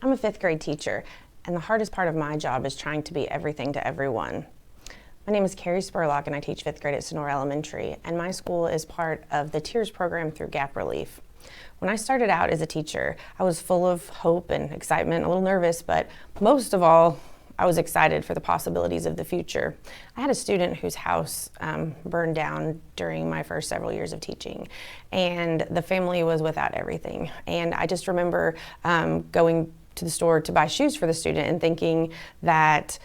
I'm a fifth grade teacher, and the hardest part of my job is trying to be everything to everyone. My name is Kari Spurlock, and I teach fifth grade at Sonora Elementary, and my school is part of the T.I.E.R.S program through Gap Relief. When I started out as a teacher, I was full of hope and excitement, a little nervous, but most of all, I was excited for the possibilities of the future. I had a student whose house burned down during my first several years of teaching, and the family was without everything. And I just remember going to the store to buy shoes for the student and thinking that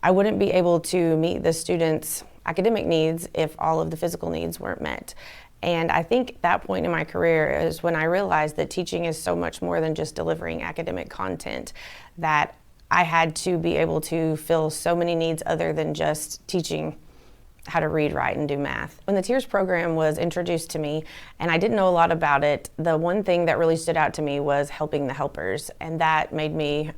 I wouldn't be able to meet the student's academic needs if all of the physical needs weren't met. And I think that point in my career is when I realized that teaching is so much more than just delivering academic content, that I had to be able to fill so many needs other than just teaching how to read, write, and do math. When the T.I.E.R.S program was introduced to me, and I didn't know a lot about it, the one thing that really stood out to me was helping the helpers, and that made me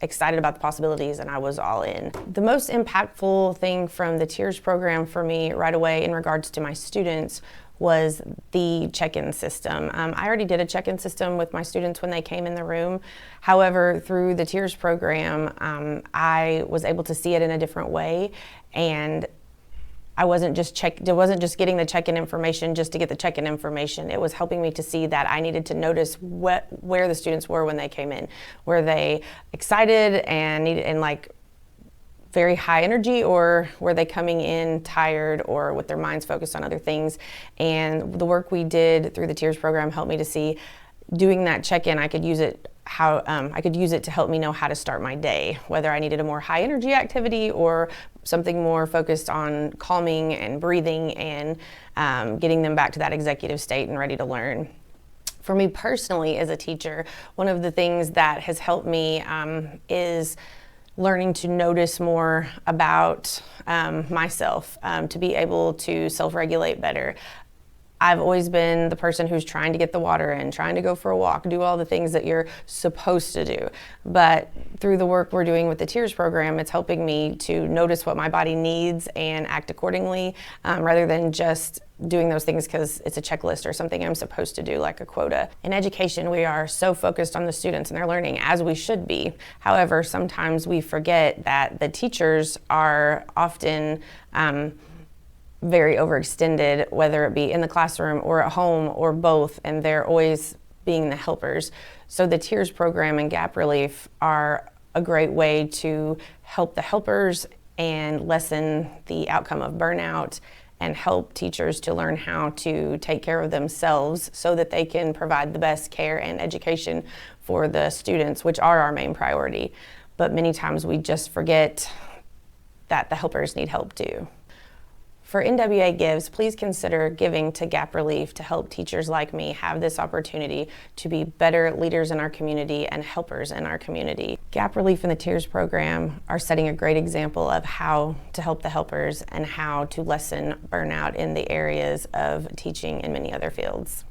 excited about the possibilities, and I was all in. The most impactful thing from the T.I.E.R.S program for me right away in regards to my students was the check-in system. I already did a check-in system with my students when they came in the room. However, through the T.I.E.R.S program, I was able to see it in a different way, and it wasn't just getting the check-in information just to get the check-in information. It was helping me to see that I needed to notice where the students were when they came in. Were they excited and like very high energy, or were they coming in tired or with their minds focused on other things? And the work we did through the T.I.E.R.S program helped me to see, doing that check-in, I could use it to help me know how to start my day, whether I needed a more high energy activity or something more focused on calming and breathing and getting them back to that executive state and ready to learn. For me personally as a teacher, one of the things that has helped me is learning to notice more about myself, to be able to self-regulate better. I've always been the person who's trying to get the water in, trying to go for a walk, do all the things that you're supposed to do. But through the work we're doing with the T.I.E.R.S program, it's helping me to notice what my body needs and act accordingly, rather than just doing those things because it's a checklist or something I'm supposed to do, like a quota. In education, we are so focused on the students and their learning, as we should be. However, sometimes we forget that the teachers are often very overextended, whether it be in the classroom or at home or both, and they're always being the helpers. So the T.I.E.R.S program and Gap Relief are a great way to help the helpers and lessen the outcome of burnout and help teachers to learn how to take care of themselves so that they can provide the best care and education for the students, which are our main priority. But many times we just forget that the helpers need help too. For NWA Gives, please consider giving to Gap Relief to help teachers like me have this opportunity to be better leaders in our community and helpers in our community. Gap Relief and the T.I.E.R.S program are setting a great example of how to help the helpers and how to lessen burnout in the areas of teaching and many other fields.